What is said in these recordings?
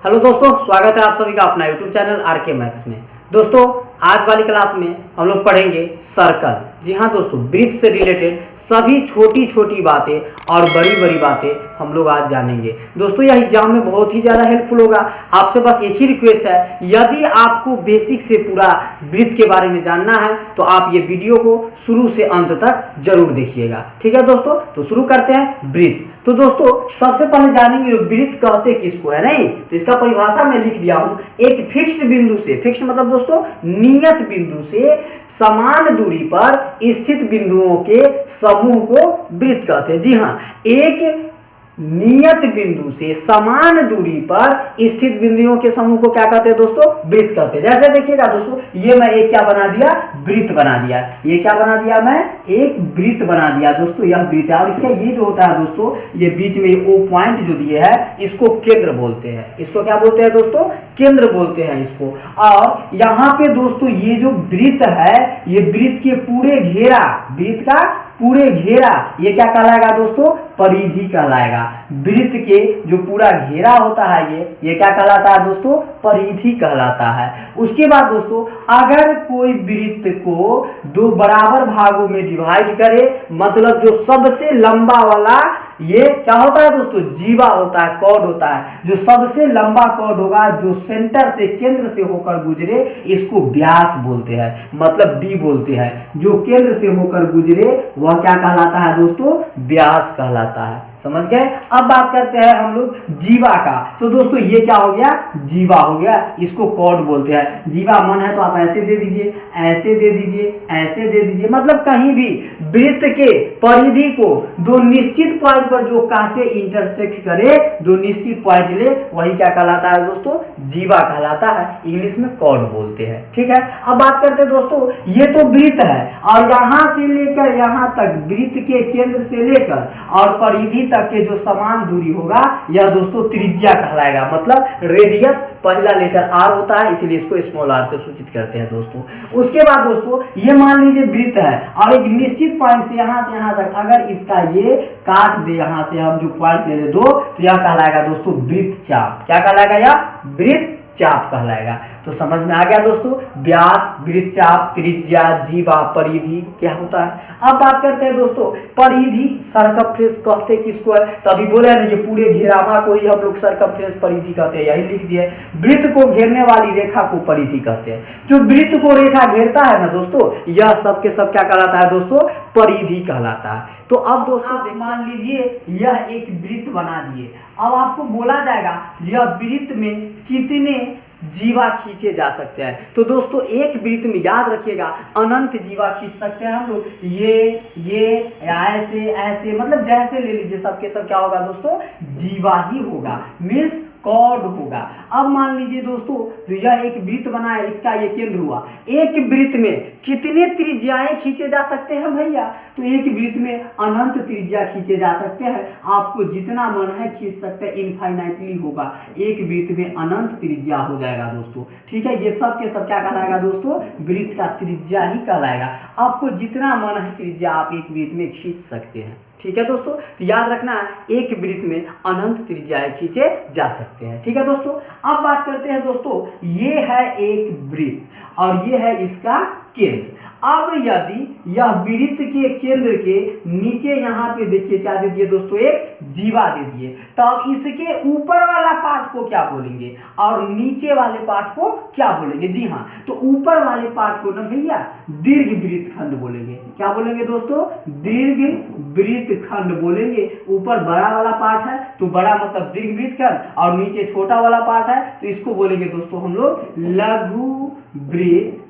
Hello दोस्तों, स्वागत है आप सभी का अपना यूट्यूब चैनल आरके मैथ्स में। दोस्तों, आज वाली क्लास में हम लोग पढ़ेंगे सर्कल। जी हाँ दोस्तों, वृत्त से रिलेटेड सभी छोटी छोटी बातें और बड़ी बड़ी बातें हम लोग आज जानेंगे। दोस्तों, यह एग्जाम में बहुत ही ज़्यादा हेल्पफुल होगा। आपसे बस एक ही रिक्वेस्ट है, यदि आपको बेसिक से पूरा वृत्त के बारे में जानना है तो आप ये वीडियो को शुरू से अंत तक जरूर देखिएगा। ठीक है दोस्तों, तो शुरू करते हैं वृत्त। तो दोस्तों, सबसे पहले जानेंगे वृत्त कहते किसको है। नहीं तो इसका परिभाषा मैं लिख दिया हूं, एक फिक्स्ड बिंदु से, फिक्स्ड मतलब दोस्तों नियत बिंदु से समान दूरी पर स्थित बिंदुओं के समूह को वृत्त कहते हैं। जी हाँ, एक नियत बिंदु से समान दूरी पर स्थित बिंदुओं के समूह को क्या कहते हैं दोस्तों? वृत्त कहते हैं। जैसे देखिएगा दोस्तों, ये मैं एक क्या बना दिया, वृत्त बना दिया। ये क्या बना दिया, मैं एक वृत्त बना दिया दोस्तों, यह वृत्त है। और इसका ये जो होता है दोस्तों, ये बीच में ओ पॉइंट जो दिए है इसको केंद्र बोलते हैं। इसको क्या बोलते हैं दोस्तों? केंद्र बोलते हैं इसको। और यहाँ पे दोस्तों ये जो वृत्त है, ये वृत्त के पूरे घेरा, वृत्त का पूरे घेरा, ये क्या कहलाएगा दोस्तों? परिधि कहलाएगा। वृत्त के जो पूरा घेरा होता है ये क्या कहलाता है दोस्तों? परिधि कहलाता है। उसके बाद दोस्तों, अगर कोई वृत्त को दो बराबर भागों में डिवाइड करे, मतलब जो सबसे लंबा वाला, ये क्या होता है दोस्तों? जीवा होता है, कॉर्ड होता है। जो सबसे लंबा कॉर्ड होगा, जो सेंटर से, केंद्र से होकर गुजरे, इसको व्यास बोलते हैं, मतलब डी बोलते हैं। जो केंद्र से होकर गुजरे वह क्या कहलाता है दोस्तों? व्यास कहलाता है। समझ गए? अब बात करते हैं हम लोग जीवा का। तो दोस्तों ये क्या हो गया? जीवा हो गया। इसको कॉर्ड बोलते हैं। जीवा मन है तो आप ऐसे दे दीजिए, ऐसे दे दीजिए, ऐसे दे दीजिए, मतलब कहीं भी वृत्त के परिधि को दो निश्चित पॉइंट पर जो कांटे इंटरसेक्ट करे, दो निश्चित पॉइंट ले, वही क्या कहलाता है दोस्तों? जीवा कहलाता है। इंग्लिश में कॉर्ड बोलते हैं। ठीक है, अब बात करते हैं दोस्तों, ये तो वृत्त है और यहां से लेकर यहां तक, वृत्त के केंद्र से लेकर और परिधि तक के जो समान दूरी होगा, यह दोस्तों त्रिज्या कहलाएगा। मतलब रेडियस पहला लेटर आर होता है, इसीलिए इसको स्मॉल आर से सूचित करते हैं दोस्तों। उसके बाद दोस्तों, ये मान लीजिए वृत्त है और एक निश्चित पॉइंट से यहां तक अगर इसका ये काट दे, यहां से हम जो पॉइंट ले ले दो, तो यह कहलाएगा दोस्तों वृत्त चाप। क्या कहलाएगा? यह वृत्त चाप कहलाएगा। तो समझ में आ गया दोस्तों, व्यास, वृत्त चाप, त्रिज्या, जीवा, परिधि क्या होता है। अब बात करते हैं दोस्तों, परिधि सर्कमफ्रेंस कहते किसको है? तभी बोले ना, ये पूरे घेरावा को ही हम लोग सर्कमफ्रेंस परिधि कहते हैं, यही लिख दिए। वृत्त को घेरने वाली रेखा को परिधि कहते हैं। जो वृत्त को रेखा घेरता है ना दोस्तों, यह सब के सब क्या कहलाता है दोस्तों? परिधि कहलाता है। तो अब दोस्तों मान लीजिए यह एक वृत्त बना दिए। अब आपको बोला जाएगा यह वृत्त में कितने जीवा खींचे जा सकते हैं। तो दोस्तों एक वृत्त में याद रखिएगा अनंत जीवा खींच सकते हैं हम लोग। ये ऐसे ऐसे, मतलब जैसे ले लीजिए, सबके सब क्या होगा दोस्तों? जीवा ही होगा, मीन्स कॉर्ड होगा। अब मान लीजिए दोस्तों, जो यह एक वृत्त बना है, इसका ये केंद्र हुआ। एक वृत्त में कितने त्रिज्याएं खींचे जा सकते हैं भैया? तो एक वृत्त में अनंत त्रिज्या खींचे जा सकते हैं। आपको जितना मन है खींच सकते हैं, इनफाइनाइटली होगा। एक वृत्त में अनंत त्रिज्या हो जाएगा दोस्तों। ठीक है, ये सब के सब क्या कहलाएगा दोस्तों? वृत्त का त्रिज्या ही कहलाएगा। आपको जितना मन है त्रिज्या आप एक वृत्त में खींच सकते हैं। ठीक है दोस्तों, तो याद रखना है एक वृत्त में अनंत त्रिज्याएं खींचे जा सकते हैं। ठीक है दोस्तों, अब बात करते हैं दोस्तों, ये है एक वृत्त और ये है इसका केंद्र। अब यदि यह वृत्त के केंद्र के नीचे यहाँ पे देखिए क्या दे दिए दोस्तों? एक जीवा दे दिए। तब इसके ऊपर वाला पार्ट को क्या बोलेंगे और नीचे वाले पार्ट को क्या बोलेंगे? जी हाँ, तो ऊपर वाले पार्ट को ना भैया दीर्घ वृत्तखंड बोलेंगे। क्या बोलेंगे दोस्तों? दीर्घ वृत्तखंड बोलेंगे। ऊपर बड़ा वाला पार्ट है तो बड़ा मतलब दीर्घ वृत्तखंड, और नीचे छोटा वाला पार्ट है तो इसको बोलेंगे दोस्तों हम लोग लघु वृत्तखंड।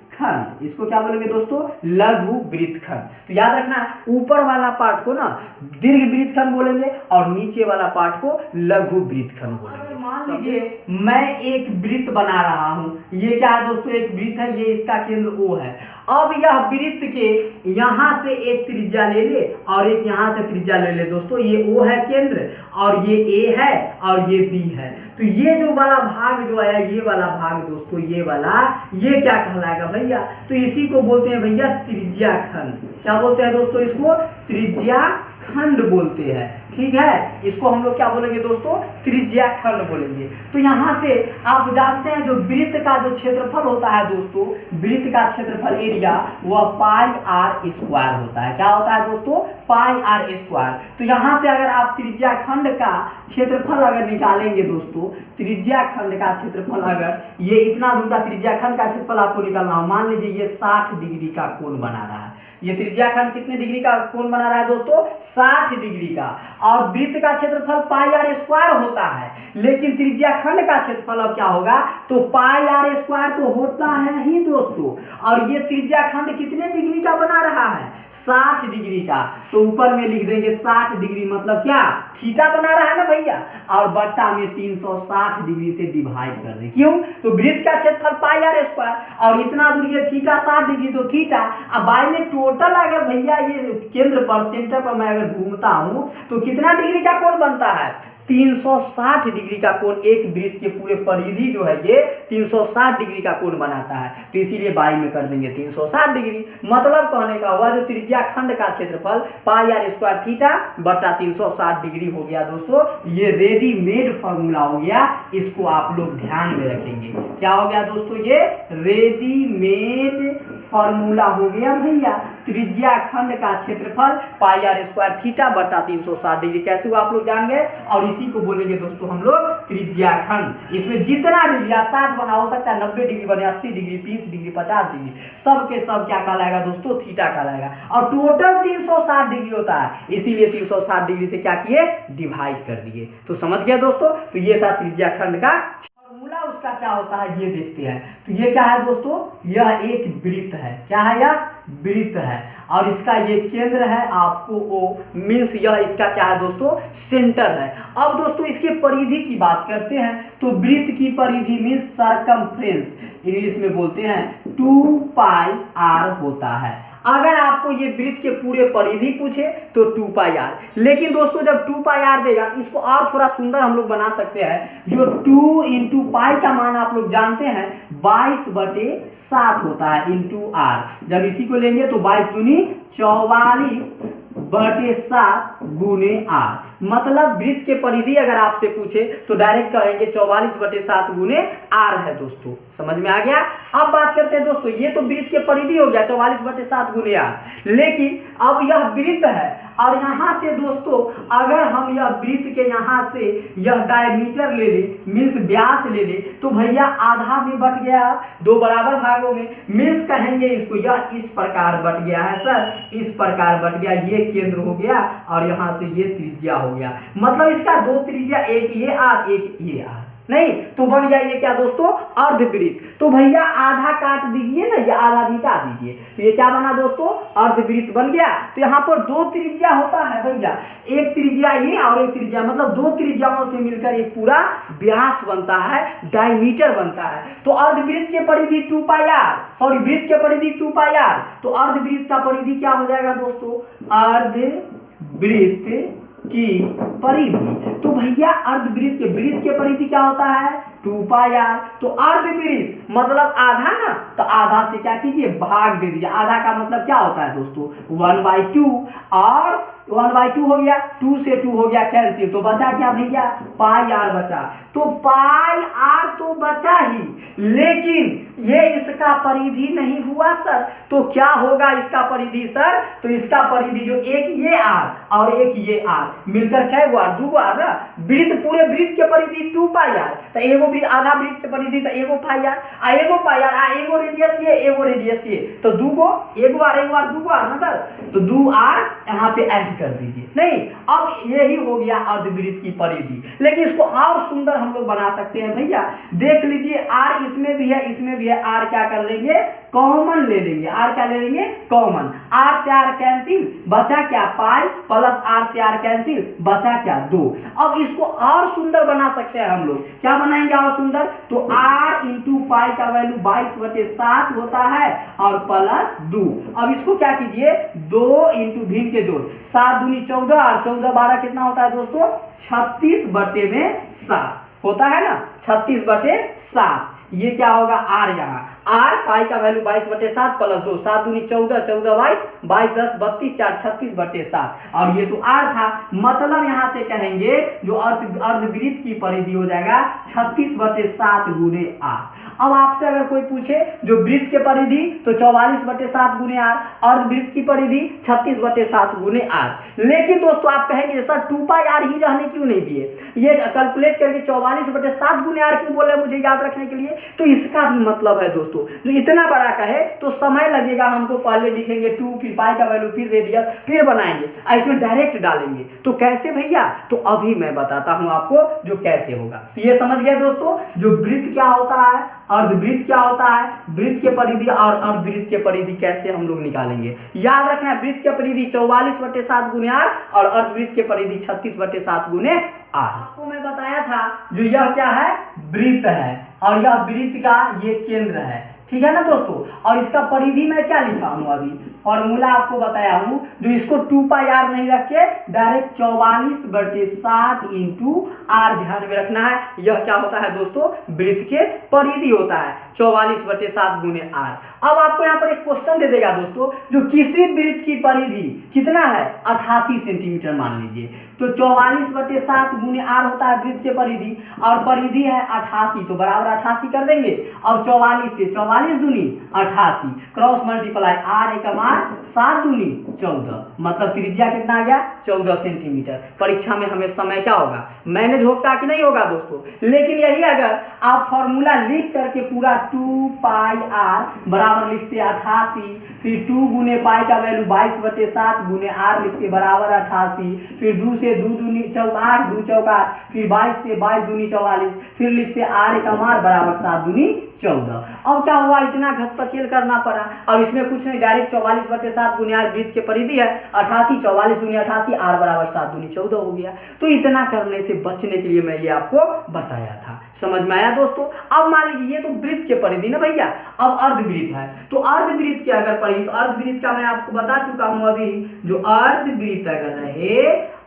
इसको क्या बोलेंगे दोस्तों? लघु वृत्तखंड। तो याद रखना, ऊपर वाला पार्ट को ना दीर्घ वृत्तखंड बोलेंगे और नीचे वाला पार्ट को लघु वृत्तखंड बोलेंगे। मान लीजिए मैं एक वृत्त बना रहा हूं, ये क्या है दोस्तों? एक वृत्त है, ये इसका केंद्र O है। अब यह वृत्त के यहां से एक त्रिज्या ले ले और एक यहां से त्रिज्या ले ले दोस्तों। ये O है केंद्र और ये A है और ये B है। तो ये जो वाला भाग जो है, ये वाला भाग दोस्तों, ये वाला, ये क्या कहलाएगा भैया? तो इसी को बोलते हैं भैया त्रिज्या खंड। क्या बोलते हैं दोस्तों इसको? त्रिज्या खंड बोलते हैं। ठीक है, इसको हम लोग क्या बोलेंगे दोस्तों, त्रिज्या खंड बोलेंगे। तो यहाँ से आप जानते हैं जो वृत्त का जो क्षेत्रफल होता है दोस्तों, वृत्त का क्षेत्रफल एरिया वह पाई आर स्क्वायर होता है। क्या होता है दोस्तों, पाई आर स्क्वायर। तो यहाँ से अगर आप त्रिज्या खंड का क्षेत्रफल अगर निकालेंगे दोस्तों, त्रिज्या खंड का क्षेत्रफल अगर ये इतना दूर का त्रिज्या खंड का क्षेत्रफल आपको निकालना हो, मान लीजिए ये 60 डिग्री का कोण बना रहा है। ये त्रिज्या खंड कितने डिग्री का कोण बना रहा है दोस्तों, 60 डिग्री का। और वृत्त का क्षेत्रफल पाई आर स्क्वायर होता है, लेकिन त्रिज्या खंड का क्षेत्रफल अब क्या होगा, तो पाई आर स्क्वायर तो होता है ही दोस्तों। और ये त्रिज्या खंड कितने डिग्री का बना रहा है, 60 डिग्री का। तो ऊपर में लिख देंगे 60 डिग्री मतलब क्या, थीटा बना रहा है ना भैया, और बट्टा में 360 डिग्री से डिवाइड कर दें। क्यों, तो वृत्त का क्षेत्रफल पाई आर स्क्वायर और इतना दूर ये थीटा 60 डिग्री, तो थीटा अब बाई में टोटल अगर भैया ये केंद्र पर सेंटर पर मैं अगर घूमता हूं तो कितना डिग्री का कोण बनता है, 360 डिग्री का कोण। एक वृत्त के पूरे परिधि जो है ये 360 डिग्री का कोण बनाता है, तो इसीलिए बाई में कर देंगे 360 डिग्री। मतलब कहने का हुआ जो त्रिज्या खंड का क्षेत्रफल पाई आर स्क्वायर थीटा बटा 360 डिग्री हो गया दोस्तों। ये रेडीमेड फॉर्मूला हो गया, इसको आप लोग ध्यान में रखेंगे। क्या हो गया दोस्तों, ये रेडीमेड फॉर्मूला हो गया भैया, त्रिज्या खंड का क्षेत्रफल पाई आर स्क्वायर थीटा बटा 360 डिग्री। कैसे हुआ आप लोग जान गए, और इसी को बोलेंगे दोस्तों हम लोग त्रिज्या खंड। इसमें जितना डिग्री 60 बना, हो सकता है 90 डिग्री बने, 80 डिग्री, 30 डिग्री, 50 डिग्री, सब के सब क्या कहलाएगा दोस्तों, थीटा कहलाएगा। और टोटल 360 डिग्री होता है, इसीलिए 360 डिग्री से क्या किए, डिवाइड कर दिए। तो समझ गए दोस्तों, तो ये था त्रिज्या खंड का फॉर्मूला। उसका क्या होता है ये देखते हैं। तो ये क्या है दोस्तों, यह एक वृत्त है। क्या है, यह वृत्त है, और इसका ये केंद्र है आपको ओ, मीन्स यह इसका क्या है दोस्तों, सेंटर है। अब दोस्तों इसके परिधि की बात करते हैं, तो वृत्त की परिधि मीन्स सरकमफ्रेंस, इंग्लिश में बोलते हैं 2 पाई आर होता है। अगर आपको ये वृत्त के पूरे परिधि पूछे तो 2 पाई आर, लेकिन दोस्तों जब 2 पाई आर देगा, इसको और थोड़ा सुंदर हम लोग बना सकते हैं। जो 2 इंटू पाई का मान आप लोग जानते हैं 22/7 होता है इंटू आर। जब इसी को लेंगे तो 22 दूनी 44/7 गुने आर। मतलब वृत्त के परिधि अगर आपसे पूछे तो डायरेक्ट कहेंगे 44/7 गुने आर है दोस्तों। समझ में आ गया। अब बात करते हैं दोस्तों, ये तो वृत्त के परिधि हो गया 44/7 गुने आर, लेकिन अब यह वृत्त है, और यहाँ से दोस्तों अगर हम यह वृत्त के यहाँ से यह डायमीटर ले ले, मीन्स व्यास ले ले, तो भैया आधा में बट गया, 2 बराबर भागों में, मीन्स कहेंगे इसको यह इस प्रकार बट गया है सर, इस प्रकार बट गया, ये केंद्र हो गया और यहाँ से ये त्रिज्या हो गया। मतलब इसका 2 त्रिज्या, एक ये आर एक ये आर, नहीं तो बन गया ये क्या दोस्तों, अर्धवृत्त। तो भैया आधा काट दीजिए ना, ये आधा मिटा दीजिए, तो ये क्या बना दोस्तों, अर्धवृत्त बन गया। तो यहाँ पर 2 त्रिज्या होता है भैया, एक त्रिज्या ये और एक त्रिज्या, मतलब 2 त्रिज्याओं से मिलकर एक पूरा व्यास बनता है, डायमीटर बनता है। तो अर्धवृत्त के परिधि 2 पाई आर, सॉरी वृत्त के परिधि 2 पाई आर, तो अर्धवृत्त का परिधि क्या हो जाएगा दोस्तों, अर्धवृत्त की परिधि। तो भैया अर्धवृत्त के परिधि क्या होता है, 2 पाई आर। तो अर्धवृत्त मतलब आधा ना, तो आधा से क्या कीजिए, भाग दे दीजिए। आधा का मतलब क्या होता है दोस्तों, 1/2, और 1/2 हो गया, 2 से 2 हो गया कैंसिल, तो बचा क्या भैया, पाई आर बचा। तो पाई आर तो बचा ही, लेकिन ये इसका परिधि नहीं हुआ सर। तो क्या होगा इसका परिधि सर, तो इसका परिधि जो एक ये आर और एक ये आर मिलकर क्या हुआ, 2 आर ना। वृत्त पूरे वृत्त के परिधि 2 पाई आर, तो एगो आधा वृत्त के परिधि तो एगो पाई आर, एगो पाई आर, एगो रेडियस ये, एगो रेडियस ये, तो 2 गो, एगो आर 2 आर मतलब, तो 2 आर यहाँ पे ऐड कर दीजिए। नहीं, अब यही हो गया अर्धवृत्त की परिधि। लेकिन इसको और सुंदर हम लोग बना सकते हैं भैया, देख लीजिए आर इसमें भी है, इसमें भी है, आर क्या कर लेंगे, कॉमन ले लेंगे। आर क्या ले लेंगे, कॉमन। आर से आर कैंसिल, बचा क्या, पाई, प्लस आर से आर कैंसिल, बचा क्या, 2। अब इसको और सुंदर बना सकते हैं हम लोग, क्या बनाएंगे और सुंदर, तो आर इंटू पाई का वैल्यू 22/7 होता है और प्लस 2। अब इसको क्या कीजिए, 2 इंटू भिन्न के जोड़, 7 दूनी 14 और 14 12 कितना होता है दोस्तों, 36/7 होता है ना, 36/7। ये क्या होगा आर, यहाँ आर पाई का वैल्यू 22/7 प्लस 2, 7 दूनी 14, 14 22, 22 10 32, 4 36/7 और ये तो आर था। मतलब यहाँ से कहेंगे जो अर्धवृत्त की परिधि हो जाएगा 36/7 गुने आर। अब आपसे अगर कोई पूछे जो वृत्त के परिधि तो 44/7 गुने आर, अर्धवृत्त की परिधि 36/7 गुने आर। लेकिन दोस्तों आप कहेंगे सर 2πr ही रहने क्यों नहीं दिए, ये कैलकुलेट करके 44/7 गुने आर क्यों बोल रहे हैं मुझे याद रखने के लिए। तो इसका भी मतलब है दोस्तों जो इतना बड़ा कहे तो समय लगेगा हमको, पहले लिखेंगे 2 फिर पाई का वैल्यू फिर रेडियस फिर बनाएंगे, इसमें डायरेक्ट डालेंगे। तो कैसे भैया, तो अभी मैं बताता हूं आपको जो कैसे होगा। तो ये समझ गया दोस्तों जो वृत्त क्या होता है, अर्धवृत्त क्या होता है, वृत्त के परिधि और अर्धवृत्त के परिधि कैसे हम लोग निकालेंगे। याद रखना है वृत्त के परिधि 44/7 गुने आर और अर्धवृत्त के परिधि 36/7 गुने आर। आपको मैं बताया था जो यह क्या है वृत्त है और यह वृत्त का ये केंद्र है, ठीक है ना दोस्तों। और इसका परिधि मैं क्या लिखा हूं, अभी फॉर्मूला आपको बताया हूं जो इसको 2πr नहीं रख के डायरेक्ट 44/7 इंटू आर ध्यान में रखना है। यह क्या होता है दोस्तों वृत्त के परिधि होता है 44/7 गुने आर। अब आपको यहाँ पर एक क्वेश्चन दे देगा दोस्तों जो किसी वृत्त की परिधि कितना है 88 सेंटीमीटर मान लीजिए, तो 44/7 गुने आर होता है वृत्त के परिधि और परिधि है 88 तो बराबर 88 कर देंगे। अब 44 से 44 दूनी 88 क्रॉस मल्टीप्लाई आर एक आर 7 दूनी 14, मतलब त्रिज्या कितना आ गया 14 सेंटीमीटर। परीक्षा में हमें समय क्या होगा मैनेज होगा कि नहीं होगा दोस्तों। लेकिन यही अगर आप फॉर्मूला लिख करके पूरा 2πr बराबर लिखते 88, फिर 2 गुने पाई का वैल्यू 22/7 गुने आर लिखते बराबर 88, फिर 2 से 2 दूनी 8 2 चौका, फिर 22 से 22 दूनी 44, फिर लिखते आर एक आर बराबर 7 दूनी 14। अब क्या हुआ इतना घचपचेल करना पड़ा। अब इसमें कुछ नहीं डायरेक्ट 44/7 गुने आर वृत्त के परिधि है 88, 44 दूनी 88 आर बराबर 7 दूनी 14 हो गया। तो इतना करने से बचने के लिए मैं ये आपको बताया था, समझ में आया दोस्तों। अब मान लीजिए ये तो वृत्त के परिधि ना भैया, अब अर्धवृत्त है तो अर्धवृत्त के अगर परिधि तो अर्धवृत्त का मैं आपको बता चुका हूं अभी, जो अर्धवृत्त अगर रहे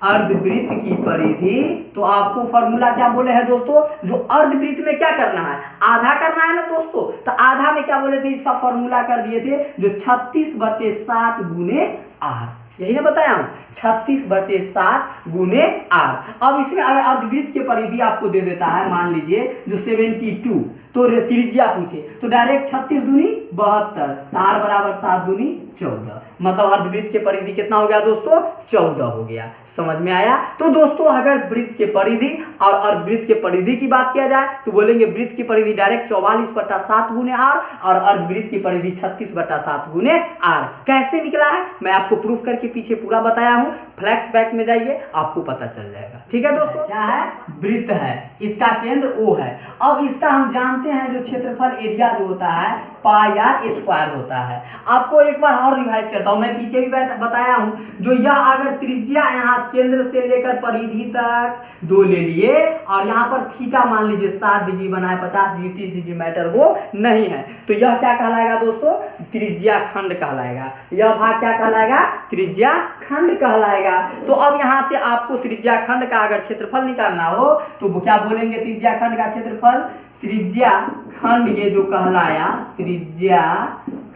अर्धवृत्त की परिधि तो आपको फॉर्मूला क्या बोले हैं दोस्तों, जो अर्धवृत्त में क्या करना है आधा करना है ना दोस्तों। तो आधा में क्या बोले थे इसका फॉर्मूला कर दिए थे जो 36/7 गुने आर, यही ना बताया हूं 36/7 गुने आर। अब इसमें अर्धवृत्त के परिधि आपको दे देता है मान लीजिए जो 72, तो त्रिज्या पूछे तो डायरेक्ट 36 दूनी 72, आर बराबर 7 दूनी 14, मतलब अर्धवृत्त के परिधि कितना हो गया दोस्तों 14 हो गया। समझ में आया। तो दोस्तों अगर वृत्त के परिधि और अर्धवृत्त के परिधि की बात किया जाए तो बोलेंगे वृत्त की परिधि डायरेक्ट 44/7 गुने आर और अर्धवृत्त की परिधि 36/7 गुने आर। कैसे निकला है मैं आपको प्रूफ करके पीछे पूरा बताया हूं, फ्लैक्स बैक में जाइए आपको पता चल जाएगा। ठीक है दोस्तों, क्या है वृत्त है, इसका केंद्र O है। अब इसका हम जानते हैं जो क्षेत्रफल एरिया जो होता है πr² होता है। आपको एक बार और रिवाइज करता हूं, मैं पीछे भी बताया हूं जो यह अगर त्रिज्या यहाँ केंद्र से लेकर परिधि तक 2 ले लिए और यहाँ पर थीटा मान लीजिए 60 डिग्री बनाए, 50 डिग्री 30 डिग्री मैटर वो नहीं है, तो यह क्या कहलाएगा दोस्तों त्रिज्या खंड कहलाएगा। यह भाग क्या कहलाएगा त्रिज्या खंड कहलाएगा। तो अब यहाँ से आपको त्रिज्या खंड का अगर क्षेत्रफल निकालना हो तो वो क्या बोलेंगे त्रिज्या खंड का क्षेत्रफल, त्रिज्या खंड ये जो कहलाया त्रिज्या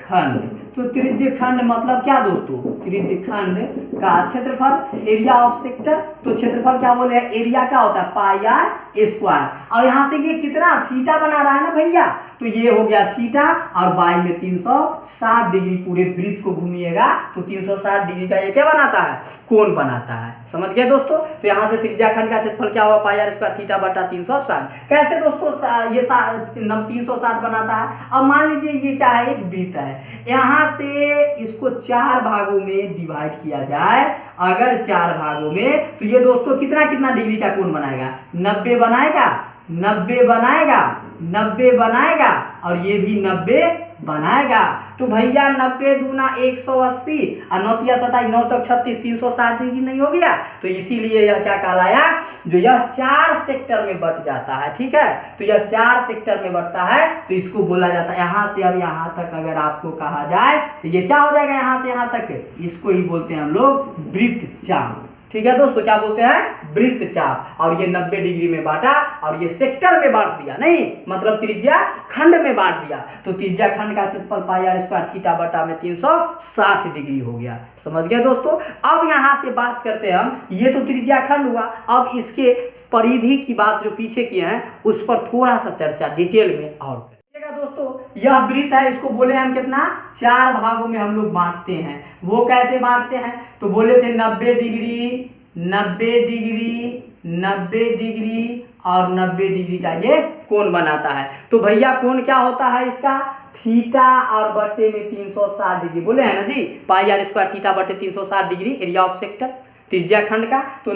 खंड, तो त्रिज्य खंड मतलब क्या दोस्तों त्रिज्य खंड का क्षेत्रफल एरिया ऑफ सेक्टर, तो क्षेत्रफल क्या बोले एरिया क्या होता है πr²। और यहाँ से ये कितना थीटा बना रहा है ना भैया, तो ये हो गया थीटा और बाई में 360 डिग्री पूरे वृत्त को घूमिएगा तो 360 डिग्री का ये क्या बनाता है कोण बनाता है। समझ गए दोस्तों। तो यहाँ से त्रिज्या खंड का क्षेत्रफल क्या हुआ πr² थीटा बटा 360। कैसे दोस्तों ये 360 बनाता है। अब मान लीजिए ये क्या है एक वृत्त है, यहाँ से इसको 4 भागों में डिवाइड किया जाए, अगर 4 भागों में तो ये दोस्तों कितना कितना डिग्री का कोण बनाएगा 90 बनाएगा, 90 बनाएगा, 90 बनाएगा और ये भी 90 बनाएगा। तो भैया 90 दूना 180 और 9 तिया 27 9 चौक 36 360 डिग्री नहीं हो गया। तो इसीलिए यह क्या कहलाया जो यह 4 सेक्टर में बट जाता है। ठीक है, तो यह 4 सेक्टर में बटता है तो इसको बोला जाता है यहाँ से अब यहाँ तक अगर आपको कहा जाए तो ये क्या हो जाएगा यहाँ से यहाँ तक, इसको ही बोलते हैं हम लोग वृत्तचाप। ठीक है दोस्तों, क्या बोलते हैं, वृत्त चाप। और ये 90 डिग्री में बांटा और ये सेक्टर में बांट दिया, नहीं मतलब त्रिज्या खंड में बांट दिया। तो त्रिज्या खंड का क्षेत्रफल पाई आर स्क्वायर थीटा बटा में 360 डिग्री हो गया। समझ गए दोस्तों। अब यहाँ से बात करते हैं हम, ये तो त्रिज्या खंड हुआ, अब इसके परिधि की बात जो पीछे किए हैं उस पर थोड़ा सा चर्चा डिटेल में और करेंगे दोस्तों। यह वृत्त है, इसको बोले हम कितना, 4 भागों में हम लोग बांटते हैं। वो कैसे बांटते हैं, तो बोले थे 90 डिग्री 90 डिग्री 90 डिग्री और 90 डिग्री का ये कोण बनाता है। तो भैया कोण क्या होता है इसका, थीटा और बट्टे में 360 डिग्री बोले हैं ना जी, पाई आर स्क्वायर थीटा बट्टे 360 डिग्री एरिया ऑफ सेक्टर त्रिज्या खंड का। तो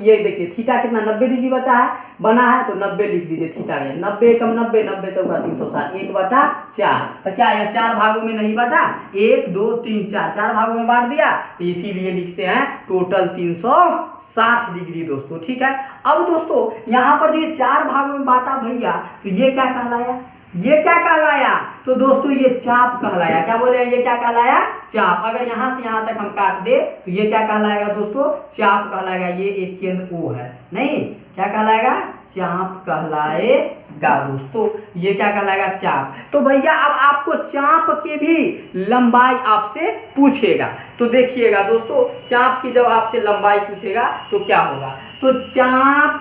ये देखिए थीटा कितना 90 डिग्री बचा है, बना है, तो 90 लिख दीजिए थीटा है 90 कम 90 90 चौका 360 1/4। तो क्या यह 4 भागों में नहीं बांटा, 1 2 3 4 भागों में बांट दिया, तो इसीलिए लिखते हैं टोटल 360 डिग्री दोस्तों। ठीक है, अब दोस्तों यहाँ पर जो ये 4 भागों में बांटा भैया, तो ये क्या कहलाया, ये क्या कहलाया, तो दोस्तों ये चाप कहलाया। क्या बोले, ये क्या कहलाया, चाप। अगर यहाँ से यहाँ तक हम काट दे तो ये क्या कहलाएगा दोस्तों, चाप कहलाएगा। ये एक केंद्र O है, नहीं क्या कहलाएगा, चाप कहलाएगा दोस्तों। ये क्या कहलाएगा, चाप। तो भैया अब आपको चाप के भी लंबाई आपसे पूछेगा, तो देखिएगा दोस्तों, चाप की जब आपसे लंबाई पूछेगा तो क्या होगा, तो चाप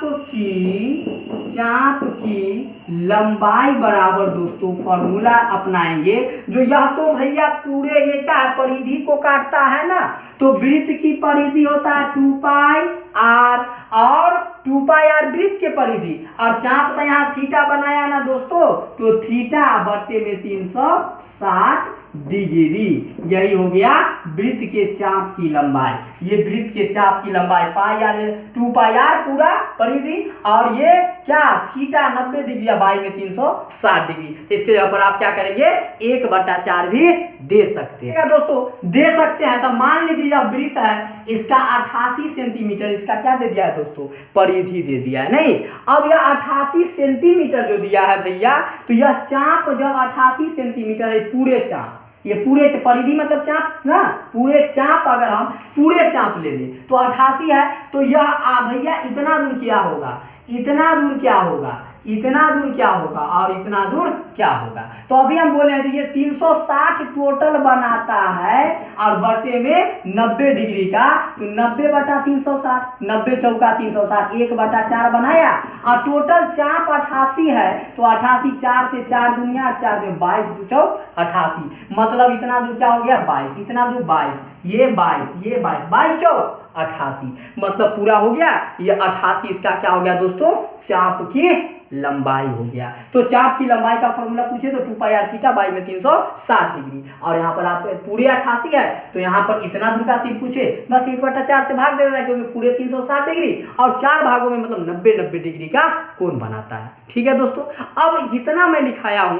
की लंबाई बराबर दोस्तों फॉर्मूला अपनाएंगे, जो यह तो भैया पूरे ये क्या है, परिधि को काटता है ना, तो वृत्त की परिधि होता है 2 पाई आर, और 2 पाई आर वृत्त के परिधि, और चाप का यहाँ थीटा बनाया ना दोस्तों, तो थीटा बट्टे में 360 डिग्री, यही हो गया वृत्त के चाप की लंबाई। ये वृत्त के चाप की लंबाई पाई आर 2 पाई आर पूरा परिधि, और ये क्या थीटा 90 डिग्री बाई में 360 डिग्री। इसके जगह पर आप क्या करेंगे, 1/4 भी दे सकते हैं दोस्तों, दे सकते हैं। तो मान लीजिए यह वृत्त है, इसका 88 सेंटीमीटर इसका क्या दे दिया है दोस्तों, परिधि दे दिया है, नहीं। अब यह 88 सेंटीमीटर जो दिया है भैया, तो यह चाप जब 88 सेंटीमीटर है, पूरे चाप, ये पूरे परिधि मतलब चाप ना, पूरे चाप अगर हम पूरे चाप ले लें तो 88 है, तो यह भैया इतना दूर क्या होगा, इतना दूर क्या होगा, इतना दूर क्या होगा, और इतना दूर क्या होगा। तो अभी हम बोले हैं ये 360 टोटल बनाता है, और बटे में 90 डिग्री का, तो 90/360, 90 चौका 360 1/4 बनाया, और टोटल चाप 88 है, तो 88 4 से 4 दुनिया 4 में 22 2 चौक 88, मतलब इतना दूर क्या हो गया 22, इतना दूर 22, ये 22 ये 22 22 चौक 88, मतलब पूरा हो गया ये 88। इसका क्या हो गया दोस्तों, चाप की लंबाई हो गया। तो चाप की लंबाई का फॉर्मूला पूछे तो 2 पाई आर थीटा बाई में 360 डिग्री, और यहाँ पर आप पूरे 88 है, तो यहाँ पर इतना दूर का सीट पूछे, बस 1/4 से भाग दे देना, क्योंकि पूरे 360 डिग्री और 4 भागों में मतलब 90 डिग्री का कोण बनाता है। ठीक है दोस्तों, अब जितना मैं लिखाया हूँ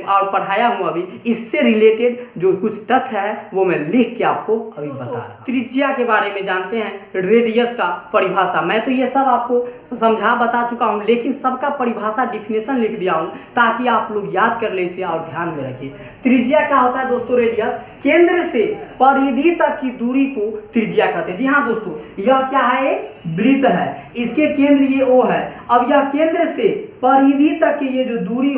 और पढ़ाया हूँ अभी, इससे रिलेटेड जो कुछ तथ्य है वो मैं लिख के आपको अभी बता रहा हूँ। त्रिज्या के बारे में जानते हैं, रेडियस का परिभाषा, मैं तो ये सब आपको समझा बता चुका हूँ, लेकिन सबका परिभाषा डिफिनेशन लिख दिया हूँ ताकि आप लोग याद कर ले इसे और ध्यान में रखिए। त्रिज्या क्या होता है दोस्तों, रेडियस, केंद्र से परिधि तक की दूरी को त्रिज्या कहते हैं। जी हाँ दोस्तों, यह क्या है, वृत्त है, इसके केंद्र ये O है, अब यह केंद्र से परिधि तक की ये जो दूरी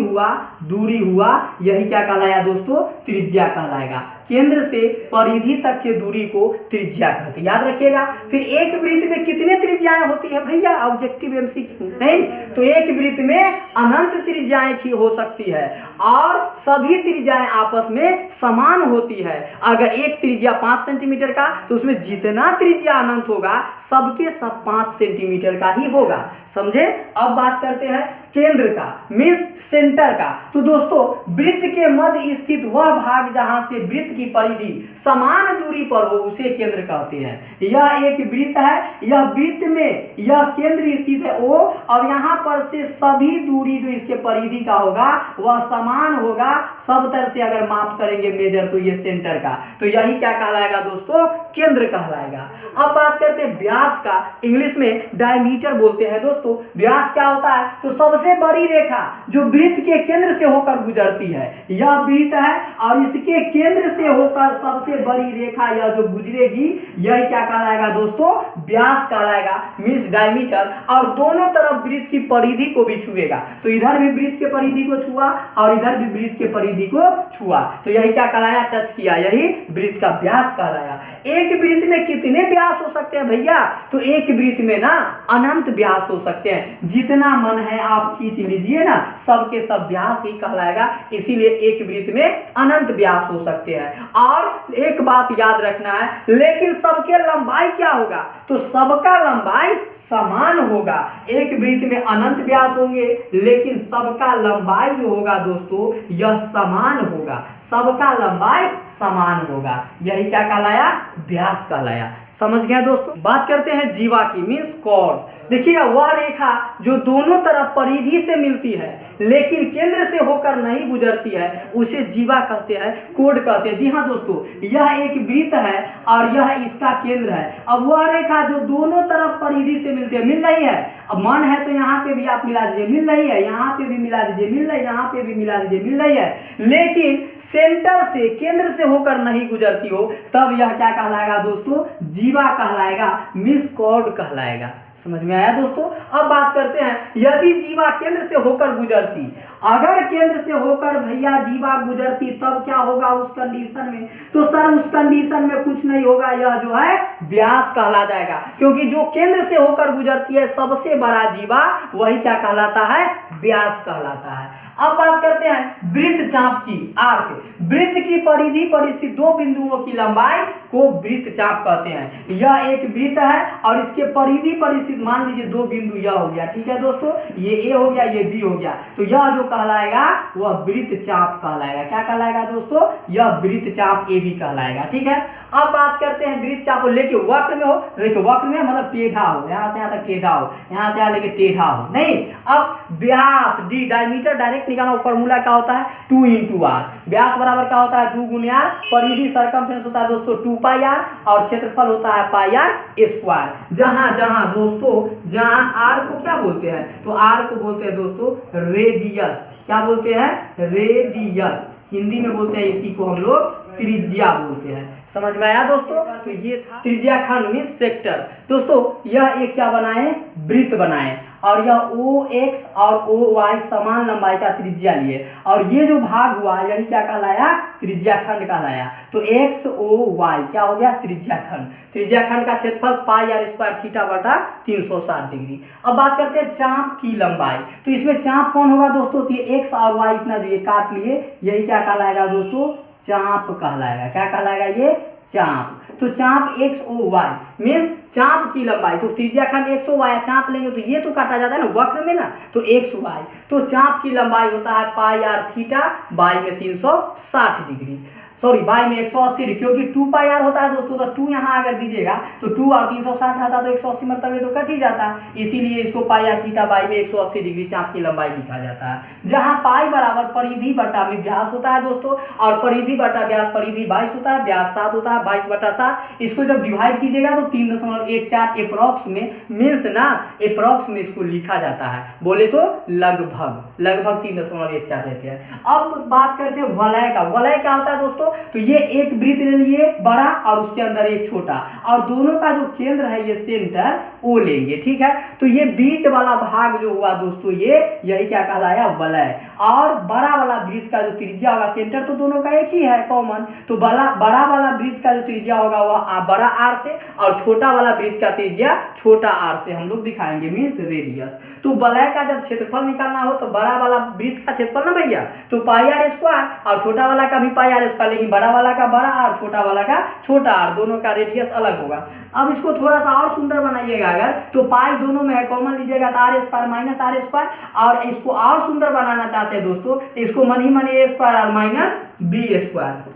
हुआ यही क्या कहलाया दोस्तों, त्रिज्या कहलाएगा। केंद्र से परिधि तक की दूरी को त्रिज्या कहते हैं, याद रखिएगा। फिर एक वृत्त में कितने त्रिज्याएं होती है भैया, ऑब्जेक्टिव एमसीक्यू नहीं, तो एक वृत्त में अनंत त्रिज्याएं हो सकती है, और सभी त्रिज्याएं आपस में समान होती है। अगर एक त्रिज्या 5 सेंटीमीटर का, तो उसमें जितना त्रिज्या अनंत होगा सबके सब 5 सेंटीमीटर का ही होगा, समझे। अब बात करते हैं केंद्र का, मीन्स सेंटर का। तो दोस्तों वृत्त के मध्य स्थित वह भाग जहां से वृत्त की परिधि समान दूरी पर हो उसे केंद्र कहते हैं। यह एक वृत्त है, यह वृत्त में यह केंद्र स्थित है O, और यहाँ पर से सभी दूरी जो इसके परिधि का होगा वह समान होगा, सब तरह से अगर माप करेंगे मेजर, तो ये सेंटर का, तो यही क्या कहलाएगा दोस्तों, केंद्र कहलाएगा। अब बात करते हैं व्यास का, इंग्लिश में डायमीटर बोलते हैं दोस्तों। व्यास क्या होता है, तो सब सबसे बड़ी रेखा जो वृत्त के केंद्र से होकर गुजरती है, यह वृत्त है और इसके केंद्र से होकर सबसे बड़ी रेखा यह जो गुजरेगी यही क्या कहलाएगा दोस्तों, व्यास कहलाएगा, मीन्स डायमीटर। और दोनों तरफ वृत्त की परिधि को भी छुएगा, तो इधर भी वृत्त के परिधि को छुआ और इधर भी वृत्त के परिधि को छुआ, तो यही क्या कहलाया, टच किया, यही वृत्त का व्यास कहलाया। एक वृत्त में कितने व्यास हो सकते हैं भैया, तो एक वृत्त में ना अनंत व्यास हो सकते हैं, जितना मन है आप खींच लीजिए ना, सबके सब व्यास ही कहलाएगा, इसीलिए एक वृत्त में अनंत व्यास हो सकते हैं। और एक बात याद रखना है, लेकिन सबके लंबाई क्या होगा, तो सबका लंबाई समान होगा। एक वृत्त में अनंत व्यास होंगे लेकिन सबका लंबाई जो होगा दोस्तों यह समान होगा, सबका लंबाई समान होगा, यही क्या कहलाया, व्यास कहलाया। समझ गया दोस्तों। बात करते हैं जीवा की, मीन्स कॉर्ड। देखिएगा वह रेखा जो दोनों तरफ परिधि से मिलती है लेकिन केंद्र से होकर नहीं गुजरती है उसे जीवा कहते हैं, कोड कहते हैं। जी हाँ दोस्तों, यह एक वृत्त है और यह इसका केंद्र है। अब वह रेखा जो दोनों तरफ परिधि से मिलती है, मिल रही है, अब मन है तो यहाँ पे भी आप मिला दीजिए, मिल रही है, यहाँ पे भी मिला दीजिए, मिल रही है, यहाँ पे भी मिला दीजिए, मिल रही है, लेकिन सेंटर से, केंद्र से होकर नहीं गुजरती हो, तब यह क्या कहलाएगा दोस्तों, जीवा कहलाएगा, मीन्स कॉर्ड कहलाएगा। समझ में आया दोस्तों। अब बात करते हैं, यदि जीवा केंद्र से होकर गुजरती, अगर केंद्र से होकर भैया जीवा गुजरती तब क्या होगा उस कंडीशन में, तो सर उस कंडीशन में कुछ नहीं होगा, यह जो है व्यास कहला जाएगा, क्योंकि जो केंद्र से होकर गुजरती है सबसे बड़ा जीवा वही क्या कहलाता है, व्यास कहलाता है। अब बात करते हैं वृत्त चाप की, आर्क। वृत्त की परिधि पर स्थित दो बिंदुओं की लंबाई को वृत्त चाप कहते हैं। यह एक वृत्त है और इसके परिधि पर स्थित मान लीजिए दो बिंदु, यह हो गया, ठीक है दोस्तों, ये ए हो गया, ये बी हो गया, तो यह जो कहलाएगा वह वृत्त चाप कहलाएगा। क्या कहलाएगा दोस्तों, यह वृत्त चाप ए बी कहलाएगा, ठीक है। अब बात करते हैं वृत्त चाप को लेके वक्र में हो, देखिए वक्र में मतलब टेढ़ा हो, यहाँ से यहाँ तक टेढ़ा हो, यहाँ से यहाँ लेके टेढ़ा हो, नहीं। अब व्यास डी, डायमीटर डायरेक्ट निकालना, फॉर्मूला क्या होता है, 2 × r। व्यास बराबर क्या होता है, 2 × r, परिधि सर्कमफ्रेंस होता है दोस्तों 2πr और क्षेत्रफल होता है πr²। जहां जहां दोस्तों, जहां r को क्या बोलते हैं, तो r को बोलते हैं दोस्तों रेडियस। क्या बोलते हैं, रेडियस। हिंदी में बोलते हैं इसी को हम लोग त्रिज्या बोलते हैं। समझ में आया दोस्तों। तो ये था त्रिज्या खंड मीन सेक्टर। दोस्तों यह एक क्या बनाए, वृत्त बनाए और यह OX और OY समान लंबाई का त्रिज्या लिए और ये जो भाग हुआ यही क्या कहलाया, त्रिज्या खंड कहलाया। तो XOY क्या हो गया, त्रिज्या खंड। त्रिज्या खंड का क्षेत्रफल πr² θ/360 डिग्री। अब बात करते हैं चाप की लंबाई। तो इसमें चाप कौन होगा दोस्तों, तो ये X और Y इतना जो ये काट लिए, यही क्या कहलाएगा दोस्तों, चाप कहलाएगा। क्या कहलाएगा, ये चाप। तो चाप XOY मीन्स चाप की लंबाई। तो त्रिज्या खंड XOY, चाप लेंगे तो ये तो काटा जाता है ना वक्र में ना, तो XY। तो चाप की लंबाई होता है πr θ, बाई में 360 डिग्री, सॉरी बाई में 180 डिग्री, क्योंकि 2πr होता है दोस्तों, तो 2 यहाँ अगर दीजिएगा तो 2 और 360 आता तो 180 मरतबे तो कट ही जाता, इसीलिए इसको πr θ बाई में 180 डिग्री चाप की लंबाई लिखा जाता है। जहाँ पाई बराबर परिधि बटा में व्यास होता है दोस्तों, और परिधि बटा व्यास, परिधि 22 होता है, व्यास 7 होता है, 22/7। इसको जब डिवाइड कीजिएगा तो 3.14 अप्रॉक्स में, मीन्स ना अप्रॉक्स में इसको लिखा जाता है, बोले तो लगभग 3.14 रहते हैं। अब बात करते हैं वलय का। वलय क्या होता है दोस्तों, तो ये एक वृत्त ले लिए बड़ा और उसके अंदर एक छोटा, और दोनों का जो केंद्र है ये सेंटर ओ लेंगे, ठीक है। तो ये बीच वाला भाग जो हुआ दोस्तों, ये यही क्या कहलाया, वलय। और बड़ा वाला वृत्त का जो त्रिज्या होगा, सेंटर तो दोनों का एक ही है कॉमन, तो बड़ा वाला वृत्त का जो त्रिज्या होगा वह बड़ा आर से, और छोटा वाला वृत्त का त्रिज्या छोटा आर से हम लोग दिखाएंगे, मीन्स रेडियस। तो वलय का जब क्षेत्रफल निकालना हो तो बड़ा वाला वृत्त का क्षेत्रफल ना भैया, तो πr² और छोटा वाला का भी πr², लेकिन बड़ा वाला का बड़ा आर, छोटा वाला का छोटा आर, दोनों का रेडियस अलग होगा। अब इसको थोड़ा सा और सुंदर बनाइएगा अगर, तो पाई दोनों में है, कॉमन लीजिएगा तो r² माइनस r², और इसको और सुंदर बनाना चाहते हैं दोस्तों तो इसको मन ही मन a² और माइनस b²,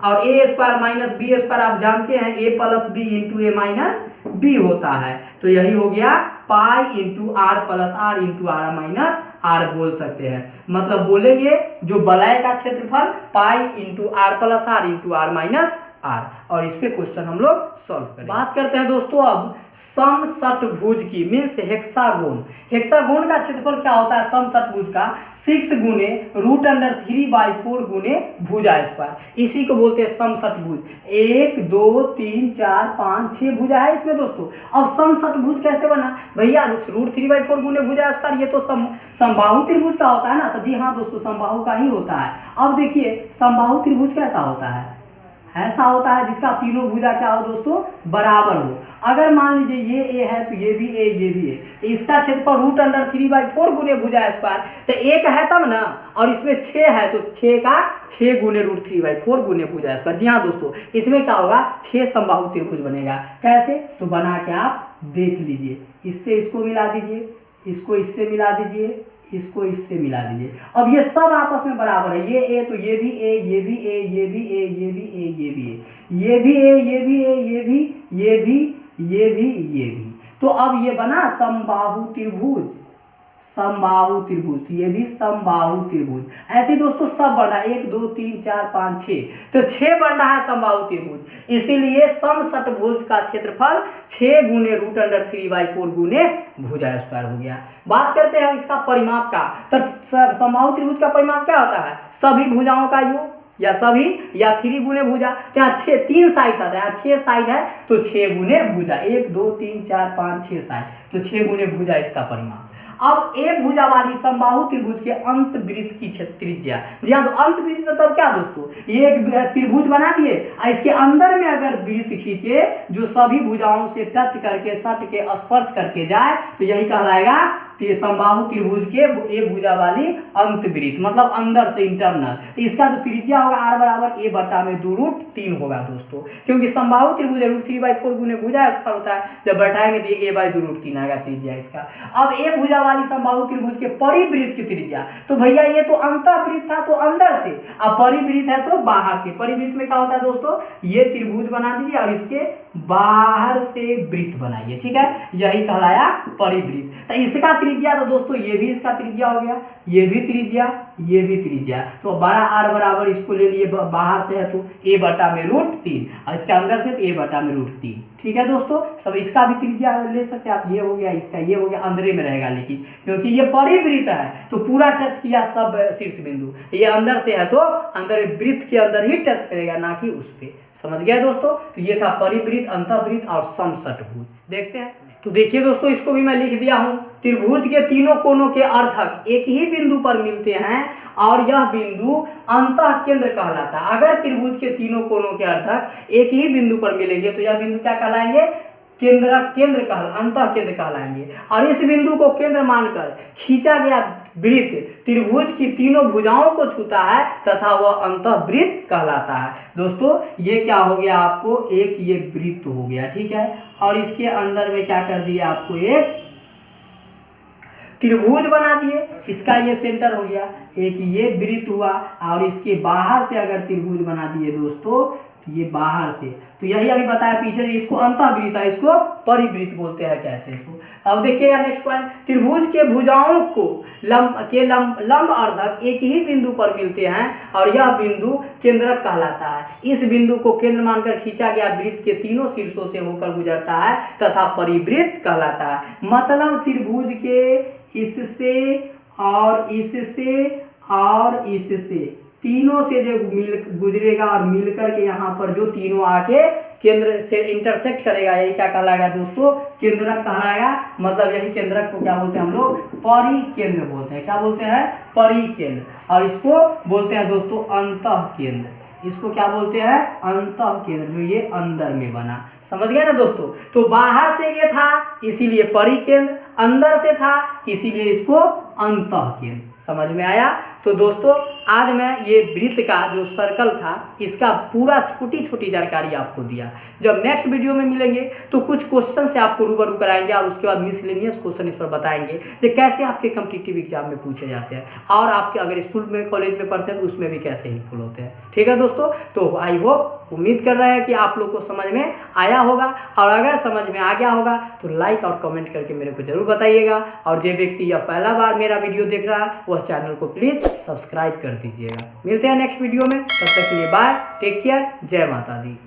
और a² माइनस b² आप जानते हैं a + b × a minus b होता है, तो यही हो गया पाई × r + r × r minus r बोल सकते हैं। मतलब बोलेंगे जो वलय का क्षेत्रफल pi × r + r × r minus r, और इस पे क्वेश्चन हम लोग सॉल्व करें। बात करते हैं दोस्तों अब समषटभुज की, मीन्स हेक्सागोन। हेक्सागोन का क्षेत्रफल क्या होता है समषटभुज का? 6 गुने √3/4 गुने भुजा स्क्वायर, इसी को बोलते हैं समषटभुज। 1 2 3 4 5 6 भुजा है इसमें दोस्तों। अब समषटभुज कैसे बना भैया? √3/4 गुने भुजा स्क्वायर, ये तो समबाहु त्रिभुज का होता है ना। तो जी हाँ दोस्तों, समबाहु का ही होता है। अब देखिए समबाहु त्रिभुज कैसा होता है? ऐसा होता है जिसका तीनों भुजा क्या हो दोस्तों? बराबर हो। अगर मान लीजिए ये ए है तो ये भी ए, ये भी ए, तो इसका क्षेत्रफल √3/4 गुने भुजा स्क्वायर, तो एक है तब ना, और इसमें 6 है तो 6 का 6 गुने √3/4 गुने भुजा स्क्वायर। जी हाँ दोस्तों, इसमें क्या होगा? 6 समबाहु त्रिभुज बनेगा। कैसे? तो बना के आप देख लीजिए। इससे इसको मिला दीजिए, इसको इससे मिला दीजिए, इसको इससे मिला दीजिए। अब ये सब आपस में बराबर है, ये ए तो ये भी ए, ये भी ए, ये भी ए, ये भी ए, ये भी ए, ये भी ए, ये भी ए, ये भी, ये भी, ये भी, ये भी। तो अब ये बना समबाहु त्रिभुज, समबाहु त्रिभुज। तो ये भी समबाहु त्रिभुज। ऐसे दोस्तों सब बन रहा है, 1 2 3 4 5 6, तो 6 बन रहा है समबाहु त्रिभुज। इसीलिए समषटभुज का क्षेत्रफल 6 गुने √3/4 गुने भुजा स्क्वायर हो गया। बात करते हैं इसका परिमाप का। तो समबाहु त्रिभुज का परिमाप क्या होता है? सभी भुजाओं का योग, या सभी, या 3 गुने भुजा। यहाँ 6 3 साइड आता है, यहाँ 6 साइड है तो 6 गुने भुजा, 1 2 3 4 5 6 साइड, तो 6 गुने भुजा इसका परिमाप। अब एक भुजा वाली समबाहु त्रिभुज के अंतवृत्त की त्रिज्या। जी हाँ, तो अंतवृत्त मतलब क्या दोस्तों? ये एक त्रिभुज बना दिए, इसके अंदर में अगर वृत्त खींचे जो सभी भुजाओं से टच करके, सट के, स्पर्श करके जाए, तो यही कहलाएगा समबाहु त्रिभुज के ए भुजा वाली अंतवृत्त, मतलब अंदर से इंटरनल। तो इसका जो त्रिज्या होगा R बराबर A/√3 होगा दोस्तों, क्योंकि समबाहु त्रिभुज √3/4 गुने भुजा स्क्वायर होता है। जब बैठाएंगे तो A/√3 आएगा त्रिज्या इसका। अब ए भुजा वाली समबाहु त्रिभुज के परिवृत्त की त्रिज्या, तो भैया ये तो अंतःवृत्त था तो अंदर से, अब परिवृत्त है तो बाहर से। परिवृत्त में क्या होता है दोस्तों? ये त्रिभुज बना दीजिए और इसके बाहर से वृत्त बनाइए, ठीक है, यही कहलाया परिवृत्त। तो इसका त्रिज्या तो दोस्तों ये भी इसका त्रिज्या हो गया, ये भी त्रिज्या, ये भी त्रिज्या। तो बड़ा R बराबर इसको ले लिए, बाहर से है तो A/√3, और इसके अंदर से तो A/√3। ठीक है दोस्तों, सब इसका भी त्रिज्या ले सकते हैं आप। ये हो गया, इसका ये हो गया, अंदर में रहेगा, लेकिन क्योंकि ये परिवृत्त है तो पूरा टच किया सब शीर्ष बिंदु। ये अंदर से है तो अंदर वृत्त के अंदर ही टच करेगा, ना कि उस पे। समझ गया दोस्तों? तो ये था परिवृत्त, अंतःवृत्त और समषटभुज। देखते हैं, तो देखिए दोस्तों, इसको भी मैं लिख दिया हूं। त्रिभुज के तीनों कोनों के अर्थक एक ही बिंदु पर मिलते हैं और यह बिंदु अंतः केंद्र कहलाता है। अगर त्रिभुज के तीनों कोनों के अर्थक एक ही बिंदु पर मिलेंगे तो यह बिंदु क्या कहलाएंगे? अंतः केंद्र कहलाएंगे। और इस बिंदु को केंद्र मानकर खींचा गया वृत्त त्रिभुज की तीनों भुजाओं को छूता है तथा वह अंतःवृत्त कहलाता है। दोस्तों ये क्या हो गया आपको? एक ये वृत्त हो गया, ठीक है, और इसके अंदर में क्या कर दिया आपको? एक त्रिभुज बना दिए, इसका ये सेंटर हो गया, एक ये वृत्त हुआ, और इसके बाहर से अगर त्रिभुज बना दिए दोस्तों, ये बाहर से, तो यही अभी बताया पीछे, इसको अंतःवृत्त है, इसको परिवृत्त बोलते हैं। कैसे इसको? अब देखिएगा नेक्स्ट पॉइंट, त्रिभुज के भुजाओं को लंब अर्धक एक ही बिंदु पर मिलते हैं और यह बिंदु केंद्रक कहलाता है। इस बिंदु को केंद्र मानकर खींचा गया वृत्त के तीनों शीर्षों से होकर गुजरता है तथा परिवृत्त कहलाता है। मतलब त्रिभुज के इससे और इससे और इससे तीनों से जो गुजरेगा और मिलकर के यहाँ पर जो तीनों आके केंद्र से इंटरसेक्ट करेगा, यही क्या कहलाएगा दोस्तों? केंद्रक कहलाएगा। मतलब यही केंद्रक को क्या बोलते हैं हम लोग? परिकेंद्र बोलते हैं। क्या बोलते हैं? परिकेंद्र। और इसको बोलते हैं दोस्तों अंतः केंद्र। इसको क्या बोलते हैं? अंतः केंद्र, जो ये अंदर में बना। समझ गए ना दोस्तों? तो बाहर से ये था इसीलिए परिकेंद्र, अंदर से था इसीलिए इसको अंतः केंद्र। समझ में आया? तो दोस्तों आज मैं ये वृत्त का जो सर्कल था इसका पूरा छोटी छोटी जानकारी आपको दिया। जब नेक्स्ट वीडियो में मिलेंगे तो कुछ क्वेश्चन से आपको रूबरू कराएंगे और उसके बाद मिसलेनियस क्वेश्चन इस पर बताएंगे कि कैसे आपके कॉम्पिटिटिव एग्जाम में पूछे जाते हैं और आपके अगर स्कूल में कॉलेज में पढ़ते हैं तो उसमें भी कैसे हेल्पफुल होते हैं। ठीक है दोस्तों, तो आई होप, उम्मीद कर रहे हैं कि आप लोग को समझ में आया होगा, और अगर समझ में आ गया होगा तो लाइक और कमेंट करके मेरे को जरूर बताइएगा। और जो व्यक्ति यह पहला बार मेरा वीडियो देख रहा है वह चैनल को प्लीज़ सब्सक्राइब कर दीजिएगा। मिलते हैं नेक्स्ट वीडियो में, तब तक के लिए बाय, टेक केयर, जय माता दी।